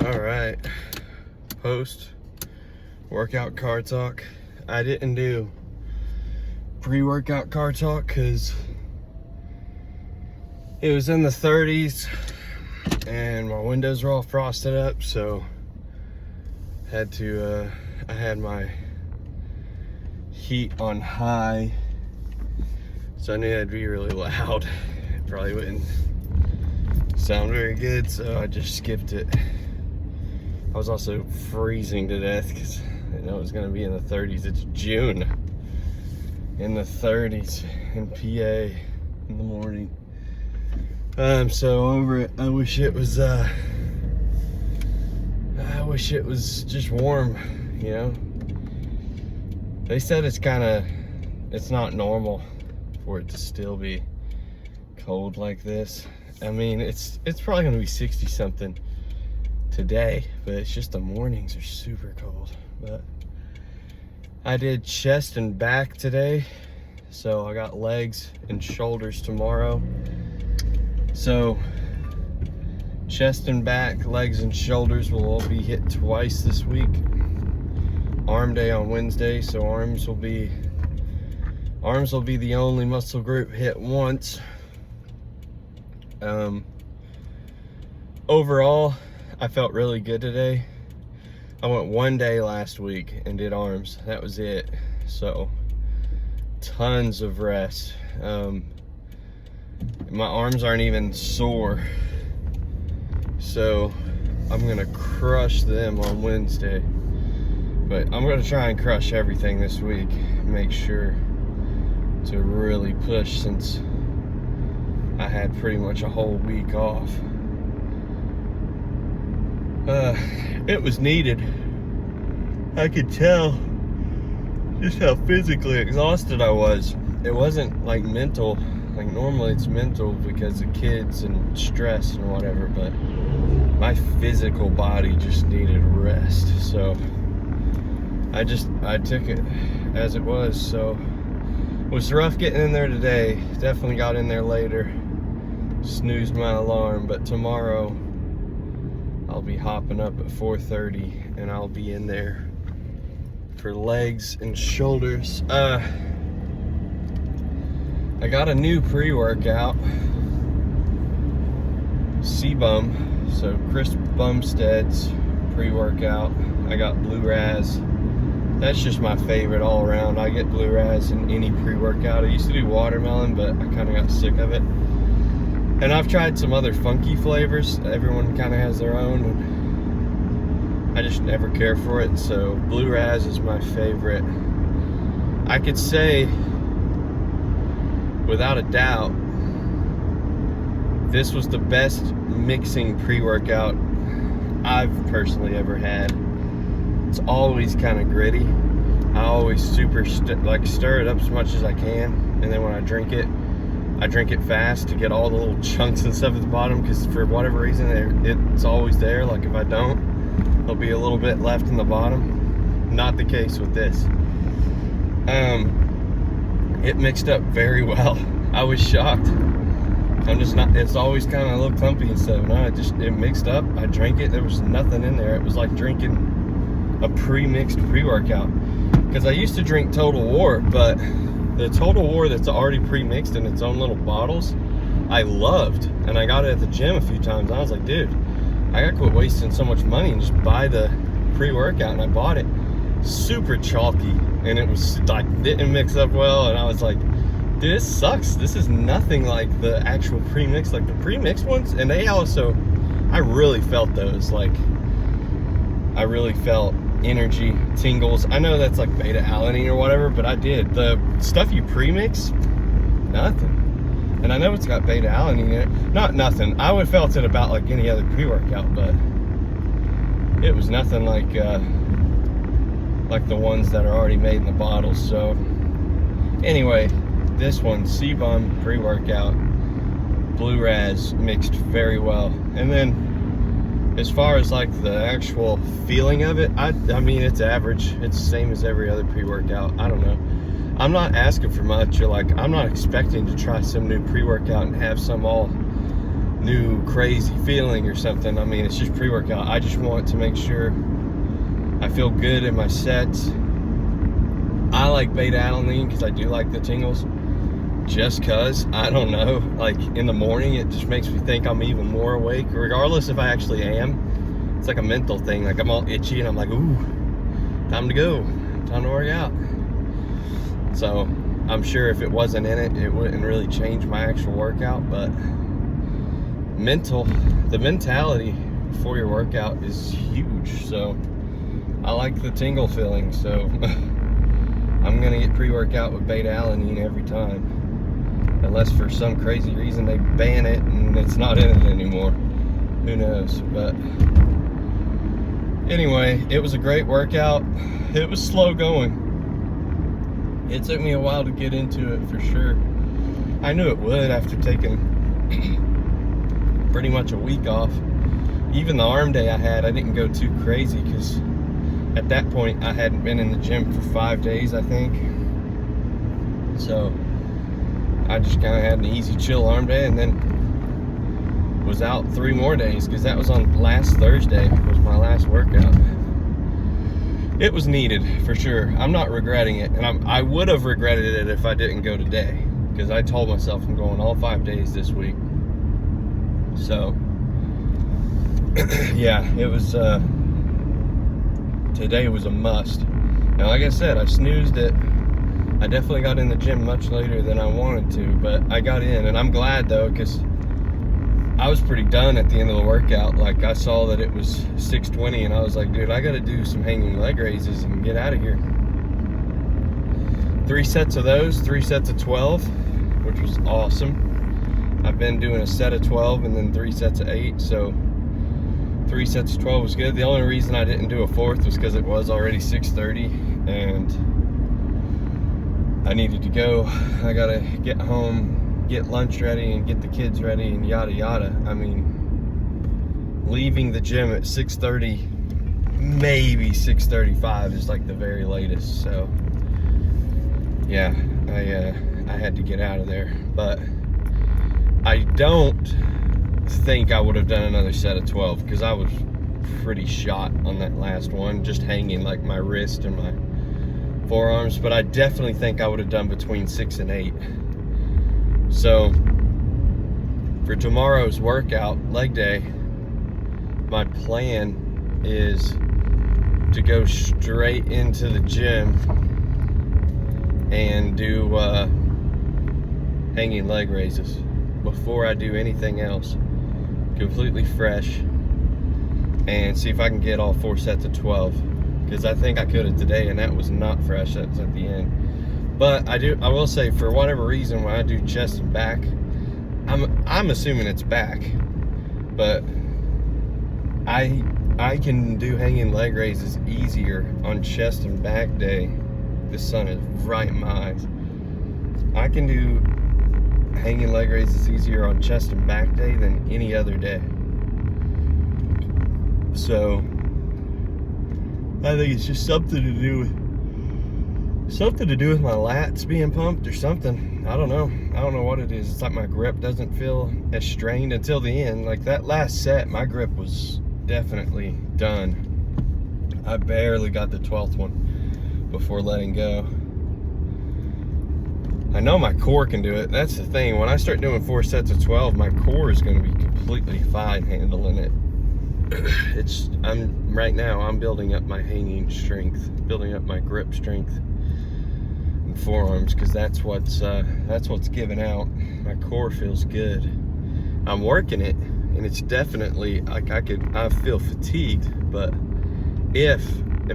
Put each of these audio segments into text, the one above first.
All right, post workout car talk. I didn't do pre-workout car talk because it was in the 30s and my windows were all frosted up, so I had my heat on high, so I knew that'd be really loud. It probably wouldn't sound very good, so I just skipped it. I was also freezing to death because I know it was going to be in the 30s. It's June in the 30s in PA in the morning. I'm so over it. I wish it was just warm, you know. They said it's not normal for it to still be cold like this. I mean, it's probably going to be 60 something today, but it's just the mornings are super cold. But I did chest and back today, so I got legs and shoulders tomorrow. So chest and back, legs and shoulders will all be hit twice this week. Arm day on Wednesday, so arms will be the only muscle group hit once. Overall, I felt really good today. I went one day last week and did arms. That was it. So tons of rest. My arms aren't even sore, so I'm gonna crush them on Wednesday. But I'm gonna try and crush everything this week. Make sure to really push, since I had pretty much a whole week off. It was needed. I could tell just how physically exhausted I was. It wasn't like mental. Like normally it's mental because of kids and stress and whatever, but my physical body just needed rest. So I took it as it was. So it was rough getting in there today. Definitely got in there later. Snoozed my alarm, but tomorrow I'll be hopping up at 4:30 and I'll be in there for legs and shoulders. I got a new pre-workout, CBum, so Chris Bumstead's pre-workout. I got Blue Raz. That's just my favorite all around. I get Blue Raz in any pre-workout. I used to do watermelon, but I kind of got sick of it. And I've tried some other funky flavors. Everyone kind of has their own, and I just never care for it. So Blue Raz is my favorite. I could say, without a doubt, this was the best mixing pre-workout I've personally ever had. It's always kind of gritty. I always stir it up as much as I can, and then when I drink it fast to get all the little chunks and stuff at the bottom, because for whatever reason it's always there. Like if I don't, there'll be a little bit left in the bottom. Not the case with this. It mixed up very well. I was shocked. It's always kind of a little clumpy and stuff. No, it mixed up. I drank it, there was nothing in there. It was like drinking a pre-mixed pre-workout. Because I used to drink Total War, but the Total War that's already pre-mixed in its own little bottles, I loved. And I got it at the gym a few times. I was like, dude, I gotta quit wasting so much money and just buy the pre-workout. And I bought it. Super chalky. And it was like, didn't mix up well. And I was like, dude, this sucks. This is nothing like the actual pre-mix, like the pre-mixed ones. And I really felt those. Like, I really felt energy, tingles. I know that's like beta alanine or whatever, but I did. The stuff you pre-mix, nothing. And I know it's got beta alanine in it. Not nothing. I would have felt it about like any other pre-workout, but it was nothing like the ones that are already made in the bottles. So anyway, this one, CBum pre-workout, Blue Raz, mixed very well. And then as far as like the actual feeling of it, I mean, it's average. It's the same as every other pre-workout. I don't know. I'm not asking for much. I'm not expecting to try some new pre-workout and have some all new crazy feeling or something. I mean, it's just pre-workout. I just want to make sure I feel good in my sets. I like beta-alanine because I do like the tingles. Just cause, I don't know, like in the morning, it just makes me think I'm even more awake, regardless if I actually am. It's like a mental thing. Like I'm all itchy and I'm like, ooh, time to go, time to work out. So I'm sure if it wasn't in it, it wouldn't really change my actual workout, but the mentality before your workout is huge. So I like the tingle feeling, so I'm gonna get pre-workout with beta-alanine every time, unless for some crazy reason they ban it and it's not in it anymore. Who knows? But anyway, it was a great workout. It was slow going. It took me a while to get into it, for sure. I knew it would after taking pretty much a week off. Even the arm day I didn't go too crazy because at that point I hadn't been in the gym for 5 days, I think. So I just kind of had an easy chill arm day, and then was out 3 more days because that was on last Thursday, was my last workout. It was needed, for sure. I'm not regretting it, and I would have regretted it if I didn't go today, because I told myself I'm going all 5 days this week. So yeah, it was today was a must. Now, like I said, I snoozed it. I definitely got in the gym much later than I wanted to, but I got in, and I'm glad though, because I was pretty done at the end of the workout. Like, I saw that it was 6:20 and I was like, dude, I gotta do some hanging leg raises and get out of here. 3 sets of those, 3 sets of 12, which was awesome. I've been doing a set of 12 and then 3 sets of 8, so 3 sets of 12 was good. The only reason I didn't do a 4th was because it was already 6:30 and I needed to go. I gotta get home, get lunch ready, and get the kids ready, and yada yada. I mean, leaving the gym at 6:30, maybe 6:35 is like the very latest. So yeah, I had to get out of there. But I don't think I would have done another set of 12 because I was pretty shot on that last one, just hanging like my wrist and my forearms. But I definitely think I would have done between 6 and 8. So for tomorrow's workout, leg day, my plan is to go straight into the gym and do hanging leg raises before I do anything else. Completely fresh, and see if I can get all 4 sets of 12, because I think I could have today and that was not fresh. That was at the end. But I will say, for whatever reason, when I do chest and back, I'm assuming it's back, but I can do hanging leg raises easier on chest and back day. The sun is right in my eyes. I can do hanging leg raises easier on chest and back day than any other day. So I think it's just something to do with my lats being pumped or something. I don't know what it is. It's like my grip doesn't feel as strained until the end. Like that last set, my grip was definitely done. I barely got the 12th one before letting go. I know my core can do it. That's the thing. When I start doing 4 sets of 12, my core is going to be completely fine handling it. Right now I'm building up my hanging strength, building up my grip strength and forearms, because that's what's giving out. My core feels good. I'm working it, and it's definitely like I feel fatigued, but if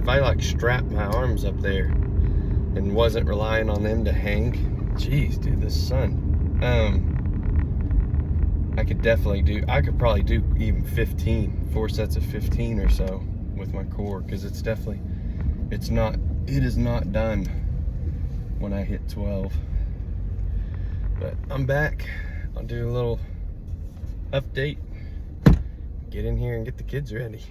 I like strapped my arms up there and wasn't relying on them to hang, jeez, dude, the sun. I could probably do even 4 sets of 15 or so with my core, because it is not done when I hit 12. But I'm back. I'll do a little update, get in here and get the kids ready.